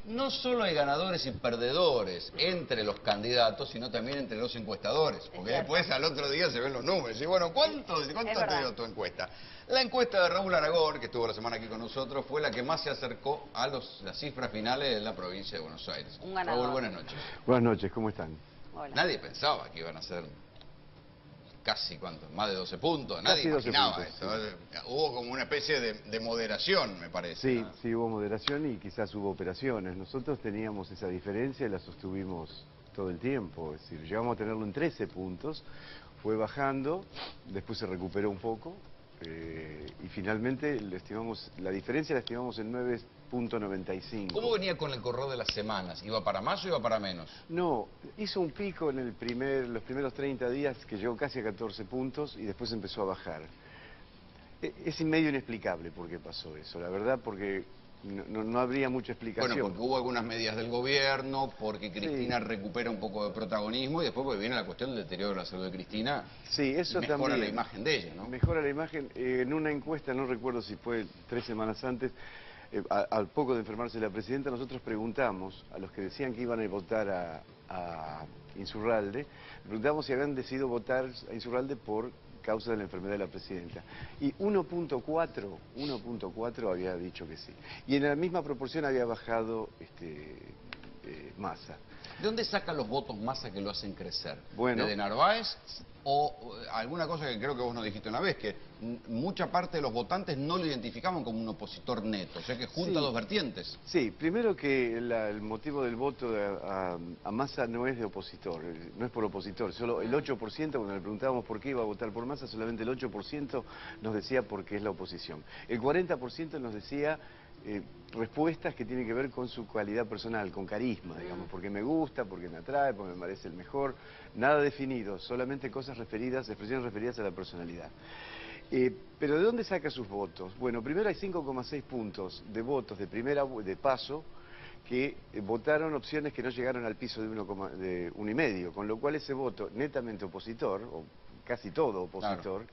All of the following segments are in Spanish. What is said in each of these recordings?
no solo hay ganadores y perdedores entre los candidatos, sino también entre los encuestadores. Porque después al otro día se ven los números. Y bueno, ¿cuánto te dio tu encuesta? La encuesta de Raúl Aragón, que estuvo la semana aquí con nosotros, fue la que más se acercó a las cifras finales de la provincia de Buenos Aires. Un ganador. Raúl, buenas noches. Buenas noches, ¿cómo están? Hola. Nadie pensaba que iban a ser casi, ¿cuánto? Más de 12 puntos. Nadie imaginaba esto. Sí. Hubo como una especie de moderación, me parece. Sí, ¿no? sí hubo moderación y quizás hubo operaciones. Nosotros teníamos esa diferencia y la sostuvimos todo el tiempo. Es decir, llegamos a tenerlo en 13 puntos, fue bajando, después se recuperó un poco y finalmente la diferencia la estimamos en 9,95. ¿Cómo venía con el correr de las semanas? ¿Iba para más o iba para menos? No, hizo un pico en los primeros 30 días que llegó casi a 14 puntos y después empezó a bajar. Es medio inexplicable por qué pasó eso, la verdad, porque no habría mucha explicación. Bueno, porque hubo algunas medidas del gobierno, porque Cristina recupera un poco de protagonismo y después porque viene la cuestión del deterioro de la salud de Cristina. Sí, eso mejora también. La imagen de ella, ¿no? Mejora la imagen. En una encuesta, no recuerdo si fue 3 semanas antes, al poco de enfermarse la presidenta, nosotros preguntamos a los que decían que iban a votar a Insurralde, preguntamos si habían decidido votar a Insurralde por causa de la enfermedad de la presidenta. Y 1,4 había dicho que sí. Y en la misma proporción había bajado Massa. ¿De dónde sacan los votos Massa que lo hacen crecer? Bueno. ¿De Narváez? O alguna cosa que creo que vos nos dijiste una vez, que mucha parte de los votantes no lo identificaban como un opositor neto, o sea que junta dos vertientes. Sí, primero que el motivo del voto a Massa no es de opositor, no es por opositor, solo el 8%, cuando le preguntábamos por qué iba a votar por Massa, solamente el 8% nos decía por qué es la oposición. El 40% nos decía respuestas que tienen que ver con su cualidad personal, con carisma, digamos, porque me gusta, porque me atrae, porque me parece el mejor, nada definido, solamente expresiones referidas a la personalidad. Pero ¿de dónde saca sus votos? Bueno, primero hay 5,6 puntos de votos de paso que votaron opciones que no llegaron al piso de 1,5, con lo cual ese voto netamente opositor, o casi todo opositor,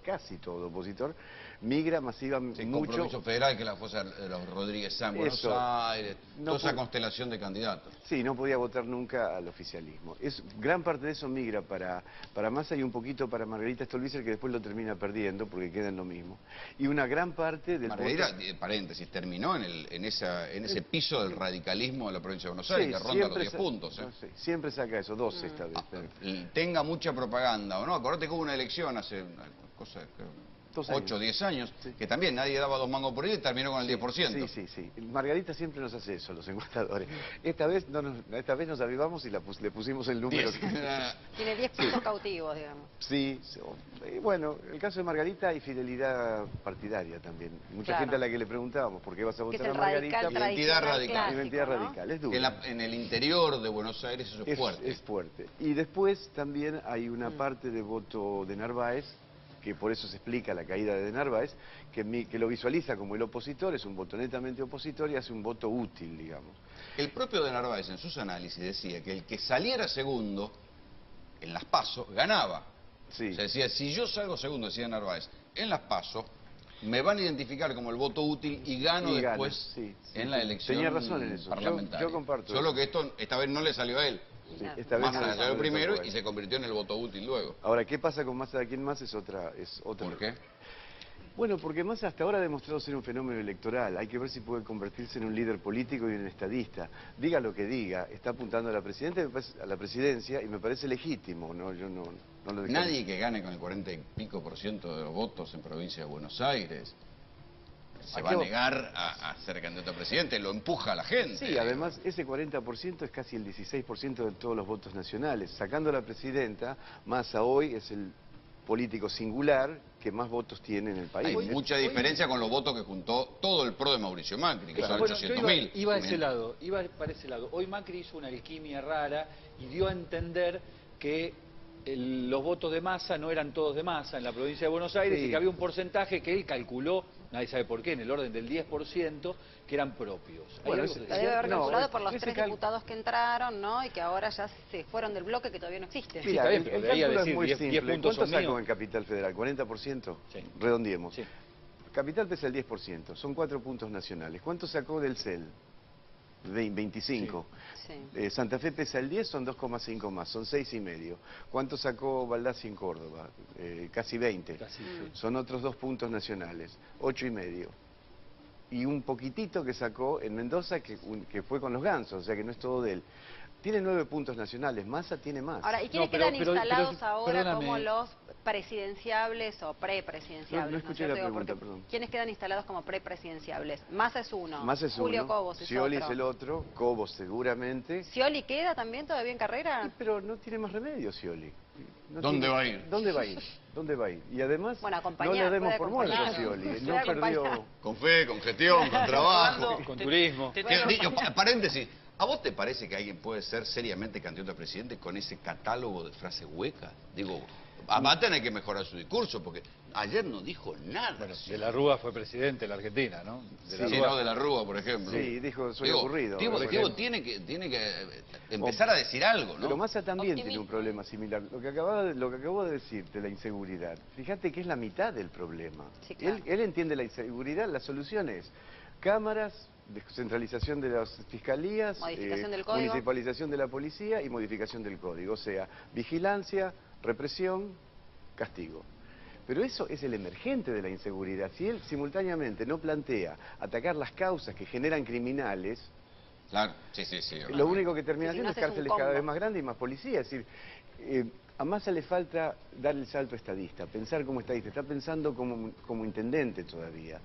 migra masivamente mucho. Compromiso Federal, que la fuerza de los Rodríguez Sá en Buenos Aires, toda esa constelación de candidatos. Sí, no podía votar nunca al oficialismo. Gran parte de eso migra para Massa y un poquito para Margarita Stolbizer, que después lo termina perdiendo porque queda en lo mismo. Y una gran parte del Margarita, paréntesis, terminó en ese piso del radicalismo de la provincia de Buenos Aires, que ronda los 10 puntos. No sé, siempre saca eso, 12 esta vez. Y tenga mucha propaganda, ¿o no? Acordate que hubo una elección hace una cosa, creo, 8 o 10 años, que también nadie daba 2 mangos por ella y terminó con el 10%. Sí. Margarita siempre nos hace eso, los encuestadores. Esta vez nos avivamos y le pusimos el número. Tiene 10 puntos cautivos, digamos. Sí, bueno, el caso de Margarita hay fidelidad partidaria también. Mucha gente a la que le preguntábamos por qué vas a votar a Margarita. Identidad radical. Identidad radical, es duro. En el interior de Buenos Aires eso es fuerte. Es fuerte. Y después también hay una parte de voto de Narváez, que por eso se explica la caída de Narváez, que lo visualiza como el opositor, es un voto netamente opositor y hace un voto útil, digamos. El propio de Narváez en sus análisis decía que el que saliera segundo en las PASO ganaba. Sí. O sea, decía, si yo salgo segundo, decía Narváez, en las PASO, me van a identificar como el voto útil y gano después en la elección Tenía razón en eso. parlamentaria. Yo comparto Solo eso. que esta vez no le salió a él. Sí, esta vez Massa salió primero y se convirtió en el voto útil luego. Ahora, ¿qué pasa con Massa de aquí en más? Es otra. ¿Por qué? Bueno, porque Massa hasta ahora ha demostrado ser un fenómeno electoral. Hay que ver si puede convertirse en un líder político y en un estadista. Diga lo que diga, está apuntando a la presidencia y me parece legítimo. ¿No? Yo no lo dejo. Nadie que gane con el 40 y pico % de los votos en provincia de Buenos Aires se va a negar a ser candidato a presidente, lo empuja a la gente. Sí, además ese 40% es casi el 16% de todos los votos nacionales. Sacando a la presidenta, Massa hoy es el político singular que más votos tiene en el país. Hay mucha diferencia con los votos que juntó todo el PRO de Mauricio Macri, que son 800.000. Iba para ese lado. Hoy Macri hizo una alquimia rara y dio a entender que los votos de Massa no eran todos de Massa en la provincia de Buenos Aires y que había un porcentaje que él calculó, nadie sabe por qué, en el orden del 10%, que eran propios. Bueno, lo debe haber calculado por los 3 diputados que entraron, ¿no? Y que ahora ya se fueron del bloque que todavía no existe. Mira, el cálculo es muy 10 simple. puntos ¿Cuánto son sacó míos? en Capital Federal? ¿40%? Sí. Redondiemos. Sí. Capital pesa el 10%, son 4 puntos nacionales. ¿Cuánto sacó del CEL? 25. Sí. Santa Fe pesa el 10, son 2,5 más, son 6,5. ¿Cuánto sacó Baldassi en Córdoba? Casi 20. Casi, Son otros 2 puntos nacionales, 8,5. Y un poquitito que sacó en Mendoza, que fue con los gansos, o sea que no es todo de él. Tiene 9 puntos nacionales, Massa tiene más. Ahora, ¿y quiénes quedan instalados ahora como los presidenciables o prepresidenciables? No escuché la pregunta, perdón. ¿Quiénes quedan instalados como prepresidenciables? Massa es uno. Massa es Julio uno. Cobos es Scioli otro. es el otro. Cobos seguramente. ¿Scioli queda también todavía en carrera? Sí, pero no tiene más remedio, Scioli. ¿Dónde va a ir? ¿Dónde va a ir? ¿Dónde va a ir? Y además, bueno, no le demos por muerto a acompañar. Scioli. No perdió... Con fe, con gestión, con trabajo. Con turismo. Paréntesis. ¿A vos te parece que alguien puede ser seriamente candidato a presidente con ese catálogo de frases huecas? Digo, va a tener que mejorar su discurso, porque ayer no dijo nada. Bueno, de la Rúa fue presidente de la Argentina, ¿no? De la Rúa, por ejemplo. Sí, dijo, soy aburrido. Tiene que empezar a decir algo, ¿no? Pero Massa también tiene un problema similar. Lo que acabo de decir de la inseguridad, fíjate que es la mitad del problema. Sí, claro. Él entiende la inseguridad, la solución es cámaras, descentralización de las fiscalías, modificación del código, municipalización de la policía y modificación del código. O sea, vigilancia, represión, castigo. Pero eso es el emergente de la inseguridad. Si él simultáneamente no plantea atacar las causas que generan criminales, claro, sí. lo único que termina haciendo no es cárceles cada vez más grandes y más policías. Es decir, a Massa le falta dar el salto estadista, pensar como estadista. Está pensando como intendente todavía.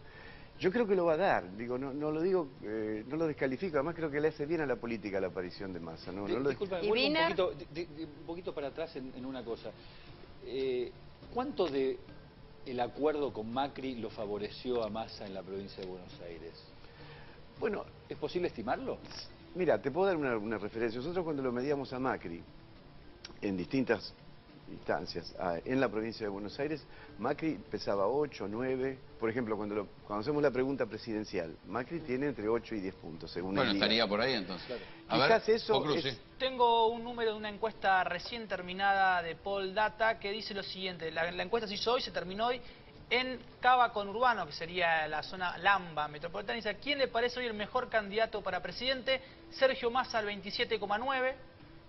Yo creo que lo va a dar, digo, no lo digo, no lo descalifico, además creo que le hace bien a la política la aparición de Massa. Disculpa, vuelvo un poquito para atrás en una cosa. ¿Cuánto de el acuerdo con Macri lo favoreció a Massa en la provincia de Buenos Aires? Bueno, ¿es posible estimarlo? Mira, te puedo dar una referencia. Nosotros cuando lo medíamos a Macri, en distintas instancias, en la provincia de Buenos Aires, Macri pesaba 8, 9, por ejemplo, cuando hacemos la pregunta presidencial, Macri tiene entre 8 y 10 puntos, según el día. Estaría por ahí entonces. Claro. Quizás eso Tengo un número de una encuesta recién terminada de Poldata que dice lo siguiente, la encuesta se hizo hoy, se terminó hoy, en Cava Conurbano, que sería la zona Lamba metropolitana, dice, ¿a quién le parece hoy el mejor candidato para presidente? Sergio Massa al 27,9%,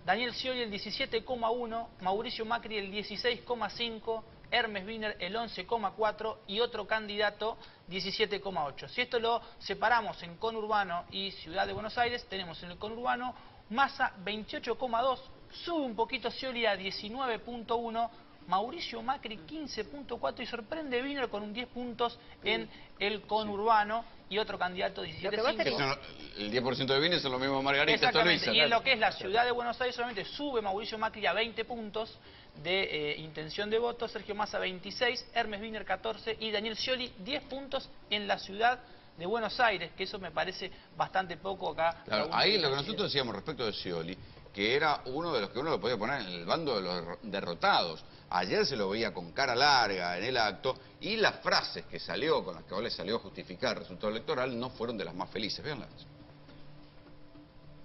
Daniel Scioli el 17,1%, Mauricio Macri el 16,5%, Hermes Wiener el 11,4% y otro candidato 17,8%. Si esto lo separamos en conurbano y Ciudad de Buenos Aires, tenemos en el conurbano Massa 28,2%, sube un poquito Scioli a 19,1%, Mauricio Macri 15,4% y sorprende Wiener con un 10 puntos en el conurbano y otro candidato 17,5%. El 10% de Wiener son los mismos Margarita. Exactamente, y en lo que es la Ciudad de Buenos Aires solamente sube Mauricio Macri a 20 puntos de intención de voto, Sergio Massa 26, Hermes Wiener 14 y Daniel Scioli 10 puntos en la Ciudad de Buenos Aires, que eso me parece bastante poco acá. Claro, ahí lo que nosotros decíamos respecto de Scioli, que era uno de los que uno lo podía poner en el bando de los derrotados. Ayer se lo veía con cara larga en el acto y las frases que salió, con las que le salió a justificar el resultado electoral, no fueron de las más felices. Véanlas.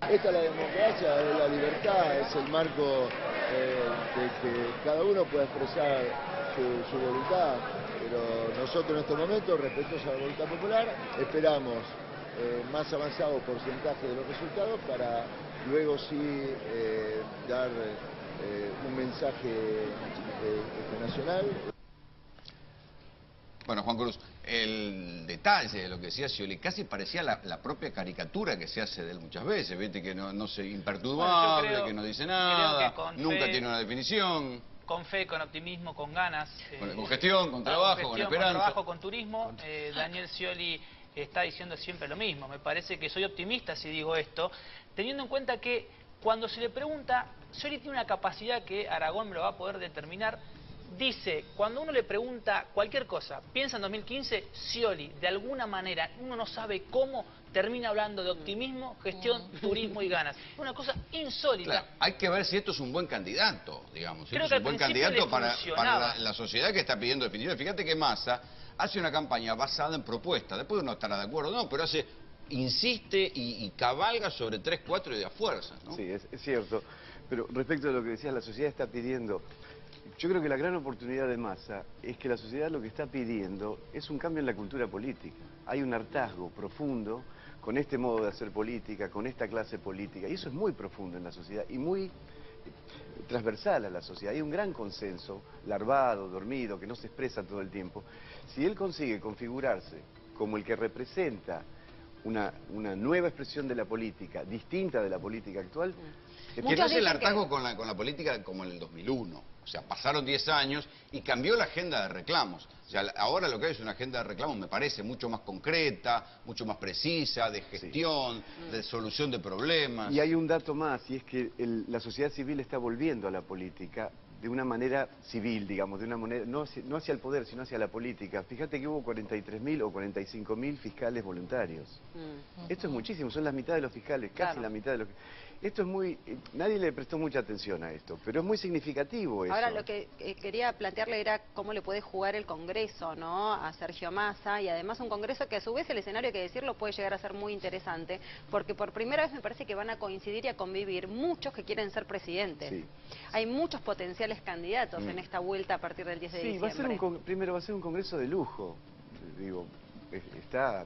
Esta es la democracia, es la libertad, es el marco de que cada uno pueda expresar su voluntad, pero nosotros en estos momentos, respetuosos a la voluntad popular, esperamos más avanzado porcentaje de los resultados para luego sí dar un mensaje nacional. Bueno, Juan Cruz, el detalle de lo que decía Scioli casi parecía la propia caricatura que se hace de él muchas veces, ¿viste? Que no se imperturbable, bueno, que no dice nada, nunca tiene una definición. Con fe, con optimismo, con ganas. Con gestión, con trabajo, con esperanza. Con trabajo, con turismo. Daniel Scioli está diciendo siempre lo mismo. Me parece que soy optimista si digo esto, teniendo en cuenta que cuando se le pregunta, Scioli tiene una capacidad que Aragón me lo va a poder determinar. Dice, cuando uno le pregunta cualquier cosa, piensa en 2015, Scioli, de alguna manera, uno no sabe cómo, termina hablando de optimismo, gestión, turismo y ganas. Una cosa insólita. Claro, hay que ver si esto es un buen candidato, digamos. Si Creo esto es que un buen candidato para la sociedad que está pidiendo definitivamente. Fíjate que Massa hace una campaña basada en propuestas. Después uno estará de acuerdo, no, pero insiste y cabalga sobre 3, 4 y de a fuerza, ¿no? Sí, es cierto. Pero respecto a lo que decías, la sociedad está pidiendo... Yo creo que la gran oportunidad de Massa es que la sociedad lo que está pidiendo es un cambio en la cultura política. Hay un hartazgo profundo con este modo de hacer política, con esta clase política, y eso es muy profundo en la sociedad y muy transversal a la sociedad. Hay un gran consenso, larvado, dormido, que no se expresa todo el tiempo. Si él consigue configurarse como el que representa una nueva expresión de la política, distinta de la política actual... Que no es el hartazgo con la política como en el 2001. O sea, pasaron 10 años y cambió la agenda de reclamos. O sea, ahora lo que hay es una agenda de reclamos, me parece, mucho más concreta, mucho más precisa, de gestión, de solución de problemas. Y hay un dato más, y es que la sociedad civil está volviendo a la política de una manera civil, digamos, de una manera, no hacia el poder, sino hacia la política. Fíjate que hubo 43.000 o 45.000 fiscales voluntarios. Esto es muchísimo, son la mitad de los fiscales, casi la mitad de los... Esto es muy... Nadie le prestó mucha atención a esto, pero es muy significativo eso. Ahora, lo que quería plantearle era cómo le puede jugar el Congreso, ¿no?, a Sergio Massa, y además un Congreso que a su vez el escenario, hay que decirlo, puede llegar a ser muy interesante, porque por primera vez me parece que van a coincidir y a convivir muchos que quieren ser presidentes. Sí. Hay muchos potenciales candidatos en esta vuelta a partir del 10 de diciembre. Primero va a ser un Congreso de lujo, digo, está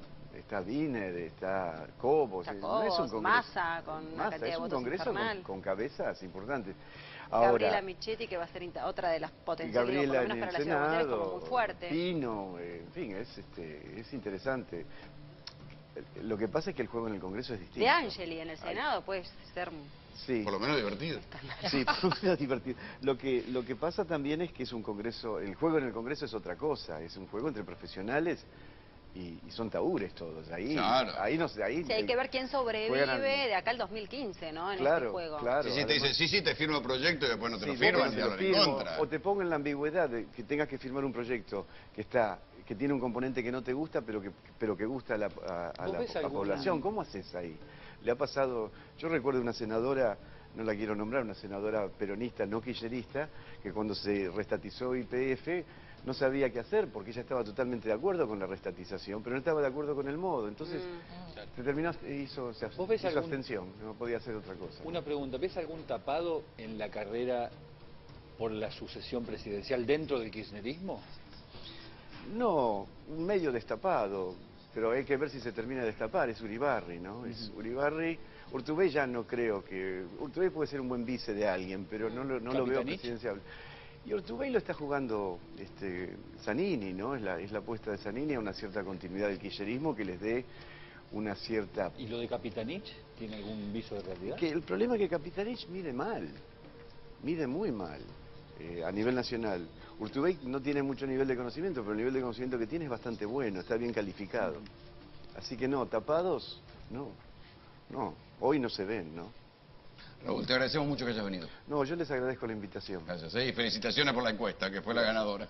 Wiener, está Cobos, no es un Congreso, Massa, con una cantidad de votos infernal. Es un Congreso con cabezas importantes. Ahora, Gabriela Michetti, que va a ser otra de las potenciales, por lo menos para la ciudad de Buenos Aires, como muy fuerte. Pino, en fin, es interesante. Lo que pasa es que el juego en el Congreso es distinto. De Angeli en el Senado puede ser... Sí. Por lo menos divertido. Sí, por lo menos divertido. Lo que pasa también es que es un Congreso, el juego en el Congreso es otra cosa, es un juego entre profesionales y son tahúres todos. Ahí, claro. Ahí no sé, ahí... Sí, hay que ver quién sobrevive de acá al 2015, ¿no? En este juego. Claro. Sí, te dicen, sí, te firmo el proyecto y después no te lo firman y hablan en contra. O te pongan la ambigüedad de que tengas que firmar un proyecto que tiene un componente que no te gusta, pero que gusta a la población. ¿Cómo haces ahí? Le ha pasado, yo recuerdo una senadora, no la quiero nombrar, una senadora peronista, no kirchnerista, que cuando se restatizó YPF no sabía qué hacer porque ella estaba totalmente de acuerdo con la restatización, pero no estaba de acuerdo con el modo. Entonces, hizo abstención, no podía hacer otra cosa. Una pregunta, ¿ves algún tapado en la carrera por la sucesión presidencial dentro del kirchnerismo? No, un medio destapado, pero hay que ver si se termina de destapar, es Uribarri, ¿no? Es Uribarri. Urtubey ya no creo que... Urtubey puede ser un buen vice de alguien, pero no lo veo presidencial. Y Urtubey lo está jugando Zanini, ¿no? Es la apuesta de Zanini a una cierta continuidad del kirchnerismo que les dé una cierta... ¿Y lo de Capitanich? ¿Tiene algún viso de realidad? El problema es que Capitanich mide mal, mide muy mal a nivel nacional. Urtubey no tiene mucho nivel de conocimiento, pero el nivel de conocimiento que tiene es bastante bueno, está bien calificado. Así que no, tapados, no, hoy no se ven, ¿no? Raúl, te agradecemos mucho que hayas venido. No, yo les agradezco la invitación. Gracias, y felicitaciones por la encuesta, que fue la ganadora.